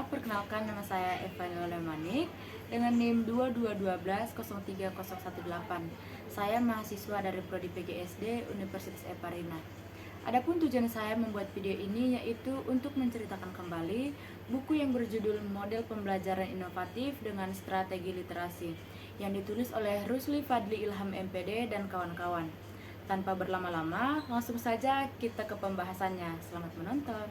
perkenalkan nama saya Evanila Lemanik dengan NIM 2212-03018. Saya mahasiswa dari Prodi PGSD Universitas Eparina. Adapun tujuan saya membuat video ini yaitu untuk menceritakan kembali buku yang berjudul Model Pembelajaran Inovatif dengan Strategi Literasi yang ditulis oleh Rusli Fadli Ilham MPD dan kawan-kawan. Tanpa berlama-lama, langsung saja kita ke pembahasannya. Selamat menonton.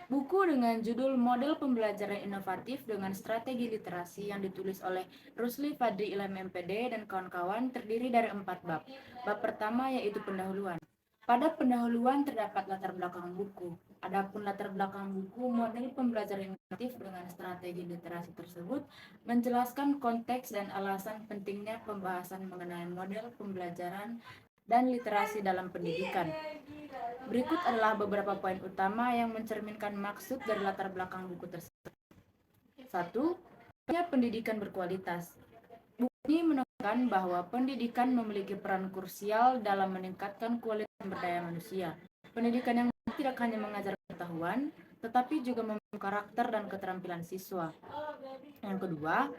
Buku dengan judul Model Pembelajaran Inovatif dengan Strategi Literasi yang ditulis oleh Rusli Fadli Ilham MPD dan kawan-kawan terdiri dari 4 bab. Bab pertama yaitu pendahuluan. Pada pendahuluan terdapat latar belakang buku. Adapun latar belakang buku Model Pembelajaran Inovatif dengan Strategi Literasi tersebut menjelaskan konteks dan alasan pentingnya pembahasan mengenai model pembelajaran dan literasi dalam pendidikan. Berikut adalah beberapa poin utama yang mencerminkan maksud dari latar belakang buku tersebut. 1. Pendidikan berkualitas. Buku ini menekankan bahwa pendidikan memiliki peran krusial dalam meningkatkan kualitas sumber daya manusia. Pendidikan yang tidak hanya mengajar pengetahuan, tetapi juga membentuk karakter dan keterampilan siswa. Yang kedua,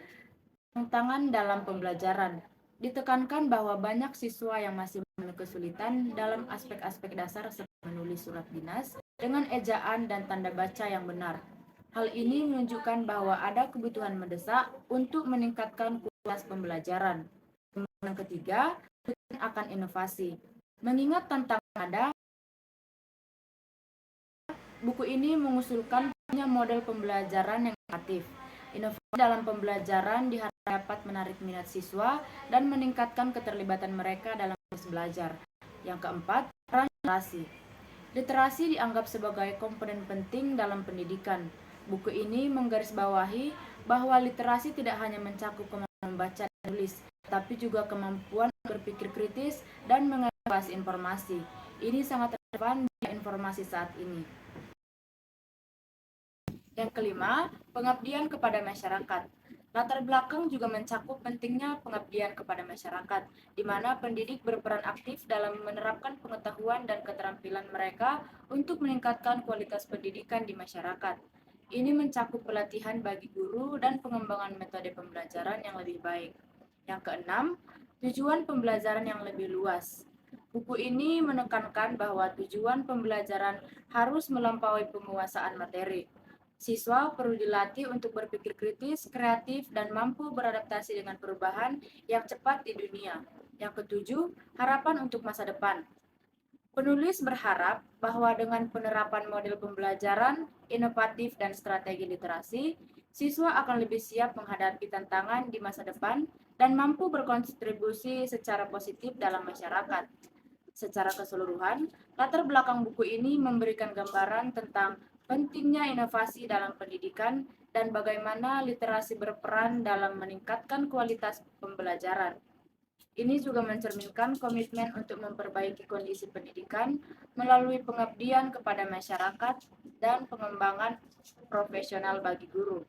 tantangan dalam pembelajaran. Ditekankan bahwa banyak siswa yang masih memiliki kesulitan dalam aspek-aspek dasar seperti menulis surat dinas dengan ejaan dan tanda baca yang benar. Hal ini menunjukkan bahwa ada kebutuhan mendesak untuk meningkatkan kualitas pembelajaran. Yang ketiga, akan inovasi. Mengingat tantangan ada, buku ini mengusulkan punya model pembelajaran yang inovatif. Inovasi dalam pembelajaran diharapkan dapat menarik minat siswa dan meningkatkan keterlibatan mereka dalam proses belajar. Yang keempat, peran literasi. Literasi dianggap sebagai komponen penting dalam pendidikan. Buku ini menggarisbawahi bahwa literasi tidak hanya mencakup kemampuan membaca dan menulis, tapi juga kemampuan berpikir kritis dan mengevaluasi informasi. Ini sangat relevan dengan informasi saat ini. Yang kelima, pengabdian kepada masyarakat. Latar belakang juga mencakup pentingnya pengabdian kepada masyarakat, di mana pendidik berperan aktif dalam menerapkan pengetahuan dan keterampilan mereka untuk meningkatkan kualitas pendidikan di masyarakat. Ini mencakup pelatihan bagi guru dan pengembangan metode pembelajaran yang lebih baik. Yang keenam, tujuan pembelajaran yang lebih luas. Buku ini menekankan bahwa tujuan pembelajaran harus melampaui penguasaan materi. Siswa perlu dilatih untuk berpikir kritis, kreatif, dan mampu beradaptasi dengan perubahan yang cepat di dunia. Yang ketujuh, harapan untuk masa depan. Penulis berharap bahwa dengan penerapan model pembelajaran, inovatif, dan strategi literasi, siswa akan lebih siap menghadapi tantangan di masa depan dan mampu berkontribusi secara positif dalam masyarakat. Secara keseluruhan, latar belakang buku ini memberikan gambaran tentang pentingnya inovasi dalam pendidikan dan bagaimana literasi berperan dalam meningkatkan kualitas pembelajaran. Ini juga mencerminkan komitmen untuk memperbaiki kondisi pendidikan melalui pengabdian kepada masyarakat dan pengembangan profesional bagi guru.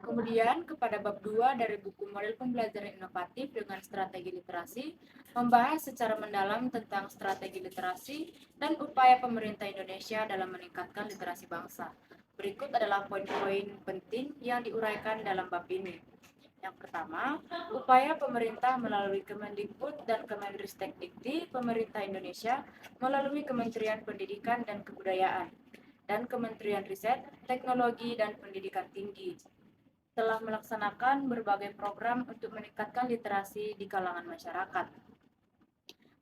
Kemudian kepada bab 2 dari buku Model Pembelajaran Inovatif dengan Strategi Literasi, membahas secara mendalam tentang strategi literasi dan upaya pemerintah Indonesia dalam meningkatkan literasi bangsa. Berikut adalah poin-poin penting yang diuraikan dalam bab ini. Yang pertama, upaya pemerintah melalui Kemendikbud dan Kemendristekdikti pemerintah Indonesia melalui Kementerian Pendidikan dan Kebudayaan dan Kementerian Riset, Teknologi, dan Pendidikan Tinggi telah melaksanakan berbagai program untuk meningkatkan literasi di kalangan masyarakat.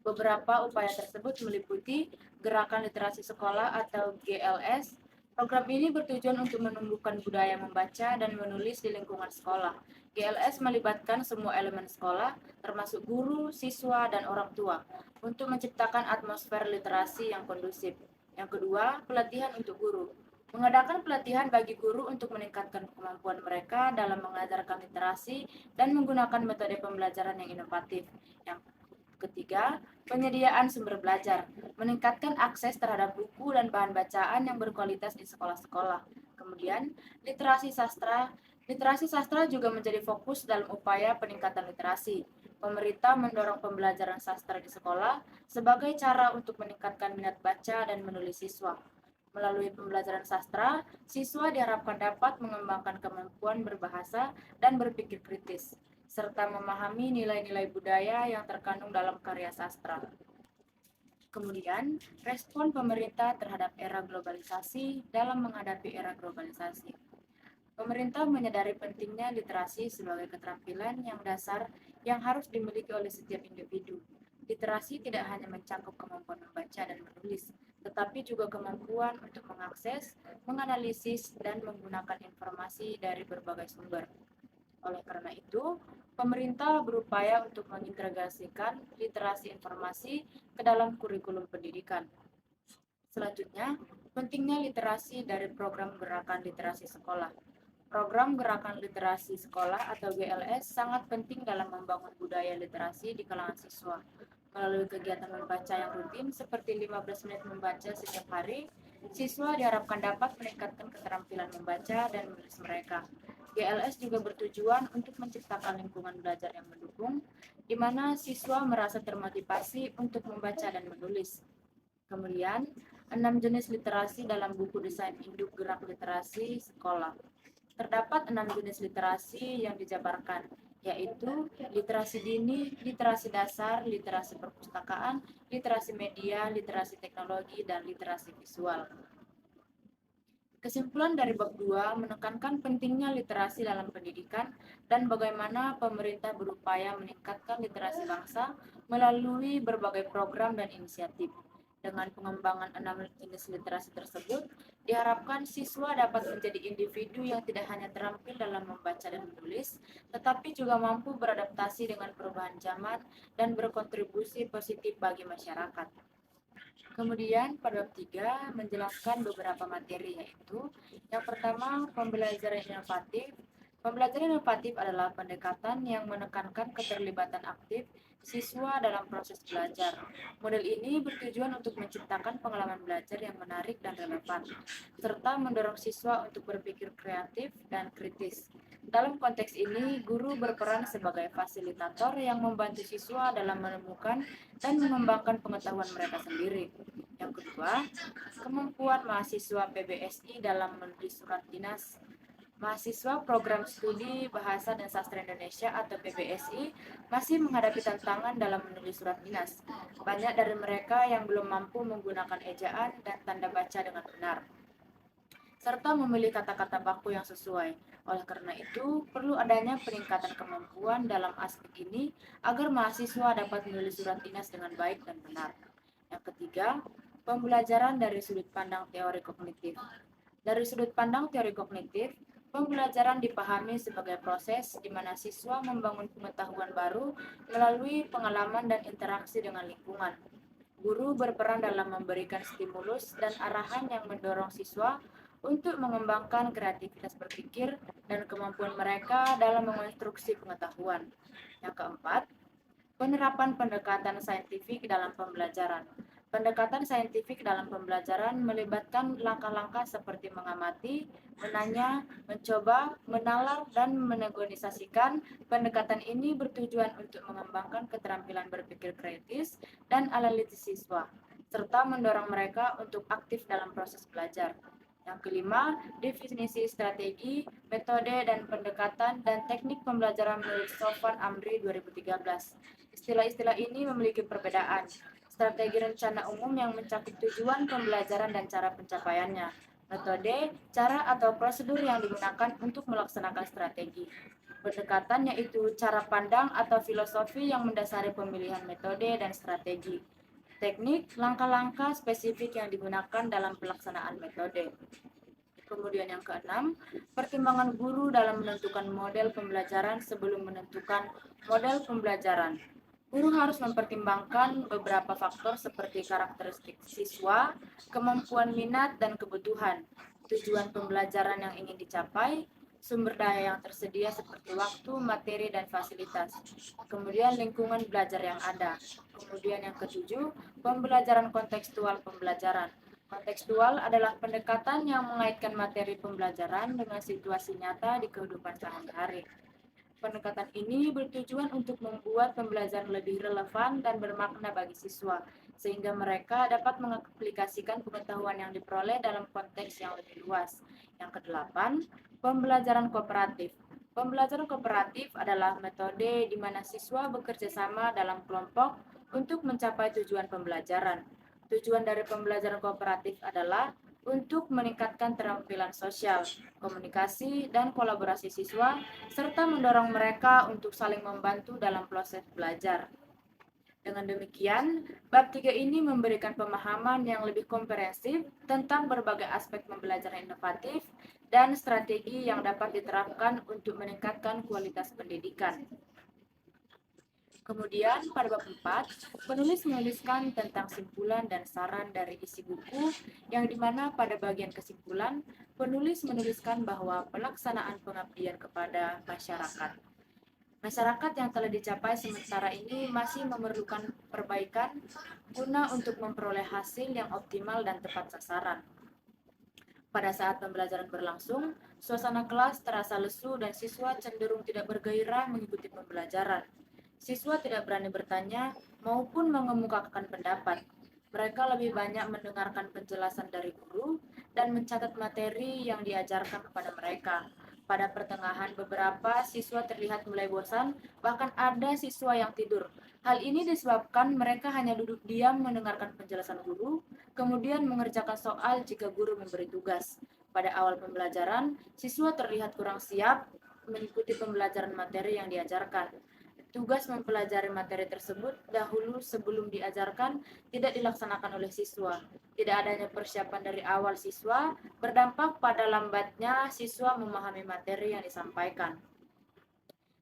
Beberapa upaya tersebut meliputi Gerakan Literasi Sekolah atau GLS. Program ini bertujuan untuk menumbuhkan budaya membaca dan menulis di lingkungan sekolah. GLS melibatkan semua elemen sekolah, termasuk guru, siswa, dan orang tua, untuk menciptakan atmosfer literasi yang kondusif. Yang kedua, pelatihan untuk guru. Mengadakan pelatihan bagi guru untuk meningkatkan kemampuan mereka dalam mengajarkan literasi dan menggunakan metode pembelajaran yang inovatif. Yang ketiga, penyediaan sumber belajar. Meningkatkan akses terhadap buku dan bahan bacaan yang berkualitas di sekolah-sekolah. Kemudian, literasi sastra. Literasi sastra juga menjadi fokus dalam upaya peningkatan literasi. Pemerintah mendorong pembelajaran sastra di sekolah sebagai cara untuk meningkatkan minat baca dan menulis siswa. Melalui pembelajaran sastra, siswa diharapkan dapat mengembangkan kemampuan berbahasa dan berpikir kritis, serta memahami nilai-nilai budaya yang terkandung dalam karya sastra. Kemudian, respon pemerintah terhadap era globalisasi dalam menghadapi era globalisasi. Pemerintah menyadari pentingnya literasi sebagai keterampilan yang dasar yang harus dimiliki oleh setiap individu. Literasi tidak hanya mencakup kemampuan membaca dan menulis, tetapi juga kemampuan untuk mengakses, menganalisis, dan menggunakan informasi dari berbagai sumber. Oleh karena itu, pemerintah berupaya untuk mengintegrasikan literasi informasi ke dalam kurikulum pendidikan. Selanjutnya, pentingnya literasi dari program Gerakan Literasi Sekolah. Program Gerakan Literasi Sekolah atau GLS sangat penting dalam membangun budaya literasi di kalangan siswa. Melalui kegiatan membaca yang rutin seperti 15 menit membaca setiap hari, siswa diharapkan dapat meningkatkan keterampilan membaca dan menulis mereka. GLS juga bertujuan untuk menciptakan lingkungan belajar yang mendukung, di mana siswa merasa termotivasi untuk membaca dan menulis. Kemudian, 6 jenis literasi dalam buku desain induk gerak literasi sekolah. Terdapat 6 jenis literasi yang dijabarkan, yaitu literasi dini, literasi dasar, literasi perpustakaan, literasi media, literasi teknologi, dan literasi visual. Kesimpulan dari bab 2 menekankan pentingnya literasi dalam pendidikan dan bagaimana pemerintah berupaya meningkatkan literasi bangsa melalui berbagai program dan inisiatif. Dengan pengembangan 6 jenis literasi tersebut, diharapkan siswa dapat menjadi individu yang tidak hanya terampil dalam membaca dan menulis, tetapi juga mampu beradaptasi dengan perubahan zaman dan berkontribusi positif bagi masyarakat. Kemudian pada bab 3 menjelaskan beberapa materi, yaitu yang pertama pembelajaran inovatif. Pembelajaran inovatif adalah pendekatan yang menekankan keterlibatan aktif siswa dalam proses belajar. Model ini bertujuan untuk menciptakan pengalaman belajar yang menarik dan relevan, serta mendorong siswa untuk berpikir kreatif dan kritis. Dalam konteks ini, guru berperan sebagai fasilitator yang membantu siswa dalam menemukan dan mengembangkan pengetahuan mereka sendiri. Yang kedua, kemampuan mahasiswa PBSI dalam menulis surat dinas. Mahasiswa Program Studi Bahasa dan Sastra Indonesia atau PBSI masih menghadapi tantangan dalam menulis surat dinas. Banyak dari mereka yang belum mampu menggunakan ejaan dan tanda baca dengan benar, serta memilih kata-kata baku yang sesuai. Oleh karena itu, perlu adanya peningkatan kemampuan dalam aspek ini agar mahasiswa dapat menulis surat dinas dengan baik dan benar. Yang ketiga, pembelajaran dari sudut pandang teori kognitif. Dari sudut pandang teori kognitif, pembelajaran dipahami sebagai proses di mana siswa membangun pengetahuan baru melalui pengalaman dan interaksi dengan lingkungan. Guru berperan dalam memberikan stimulus dan arahan yang mendorong siswa untuk mengembangkan kreativitas berpikir dan kemampuan mereka dalam mengonstruksi pengetahuan. Yang keempat, penerapan pendekatan saintifik dalam pembelajaran. Pendekatan saintifik dalam pembelajaran melibatkan langkah-langkah seperti mengamati, menanya, mencoba, menalar, dan menegosiasikan. Pendekatan ini bertujuan untuk mengembangkan keterampilan berpikir kritis dan analitis siswa, serta mendorong mereka untuk aktif dalam proses belajar. Yang kelima, definisi strategi, metode, dan pendekatan dan teknik pembelajaran menurut Sofwan Amri 2013. Istilah-istilah ini memiliki perbedaan. Strategi rencana umum yang mencakup tujuan pembelajaran dan cara pencapaiannya. Metode, cara atau prosedur yang digunakan untuk melaksanakan strategi. Pendekatan yaitu cara pandang atau filosofi yang mendasari pemilihan metode dan strategi. Teknik, langkah-langkah spesifik yang digunakan dalam pelaksanaan metode. Kemudian yang keenam, pertimbangan guru dalam menentukan model pembelajaran sebelum menentukan model pembelajaran. Guru harus mempertimbangkan beberapa faktor seperti karakteristik siswa, kemampuan minat dan kebutuhan, tujuan pembelajaran yang ingin dicapai, sumber daya yang tersedia seperti waktu, materi, dan fasilitas. Kemudian lingkungan belajar yang ada. Kemudian yang ketujuh, pembelajaran kontekstual pembelajaran. Kontekstual adalah pendekatan yang mengaitkan materi pembelajaran dengan situasi nyata di kehidupan sehari-hari. Pendekatan ini bertujuan untuk membuat pembelajaran lebih relevan dan bermakna bagi siswa, sehingga mereka dapat mengaplikasikan pengetahuan yang diperoleh dalam konteks yang lebih luas. Yang kedelapan, pembelajaran kooperatif. Pembelajaran kooperatif adalah metode di mana siswa bekerja sama dalam kelompok untuk mencapai tujuan pembelajaran. Tujuan dari pembelajaran kooperatif adalah untuk meningkatkan keterampilan sosial, komunikasi, dan kolaborasi siswa, serta mendorong mereka untuk saling membantu dalam proses belajar. Dengan demikian, bab 3 ini memberikan pemahaman yang lebih komprehensif tentang berbagai aspek pembelajaran inovatif dan strategi yang dapat diterapkan untuk meningkatkan kualitas pendidikan. Kemudian pada bab 4, penulis menuliskan tentang simpulan dan saran dari isi buku, yang dimana pada bagian kesimpulan, penulis menuliskan bahwa pelaksanaan pengabdian kepada masyarakat. Masyarakat yang telah dicapai sementara ini masih memerlukan perbaikan guna untuk memperoleh hasil yang optimal dan tepat sasaran. Pada saat pembelajaran berlangsung, suasana kelas terasa lesu dan siswa cenderung tidak bergairah mengikuti pembelajaran. Siswa tidak berani bertanya maupun mengemukakan pendapat. Mereka lebih banyak mendengarkan penjelasan dari guru dan mencatat materi yang diajarkan kepada mereka. Pada pertengahan, beberapa siswa terlihat mulai bosan, bahkan ada siswa yang tidur. Hal ini disebabkan mereka hanya duduk diam mendengarkan penjelasan guru, kemudian mengerjakan soal jika guru memberi tugas. Pada awal pembelajaran, siswa terlihat kurang siap mengikuti pembelajaran materi yang diajarkan. Tugas mempelajari materi tersebut dahulu sebelum diajarkan tidak dilaksanakan oleh siswa. Tidak adanya persiapan dari awal siswa berdampak pada lambatnya siswa memahami materi yang disampaikan.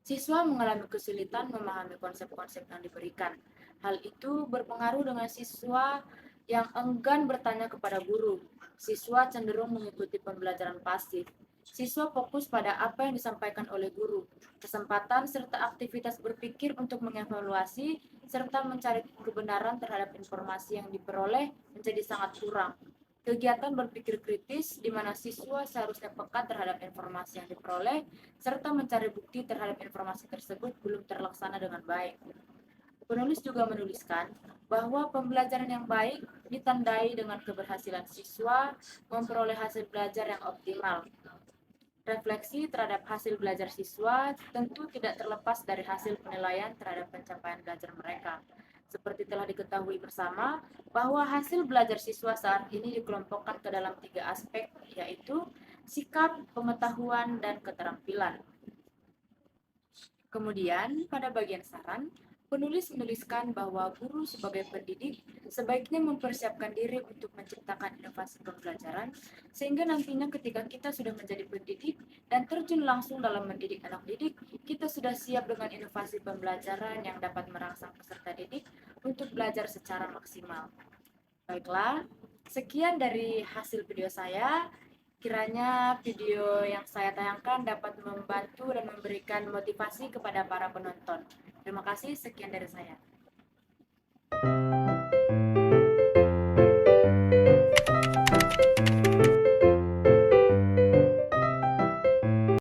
Siswa mengalami kesulitan memahami konsep-konsep yang diberikan. Hal itu berpengaruh dengan siswa yang enggan bertanya kepada guru. Siswa cenderung mengikuti pembelajaran pasif. Siswa fokus pada apa yang disampaikan oleh guru. Kesempatan serta aktivitas berpikir untuk mengevaluasi serta mencari kebenaran terhadap informasi yang diperoleh menjadi sangat kurang. Kegiatan berpikir kritis di mana siswa seharusnya peka terhadap informasi yang diperoleh serta mencari bukti terhadap informasi tersebut belum terlaksana dengan baik. Penulis juga menuliskan bahwa pembelajaran yang baik ditandai dengan keberhasilan siswa memperoleh hasil belajar yang optimal. Refleksi terhadap hasil belajar siswa tentu tidak terlepas dari hasil penilaian terhadap pencapaian belajar mereka. Seperti telah diketahui bersama, bahwa hasil belajar siswa saat ini dikelompokkan ke dalam 3 aspek, yaitu sikap, pengetahuan, dan keterampilan. Kemudian, pada bagian saran, penulis menuliskan bahwa guru sebagai pendidik sebaiknya mempersiapkan diri untuk menciptakan inovasi pembelajaran, sehingga nantinya ketika kita sudah menjadi pendidik dan terjun langsung dalam mendidik anak didik, kita sudah siap dengan inovasi pembelajaran yang dapat merangsang peserta didik untuk belajar secara maksimal. Baiklah, sekian dari hasil video saya. Kiranya video yang saya tayangkan dapat membantu dan memberikan motivasi kepada para penonton. Terima kasih, sekian dari saya.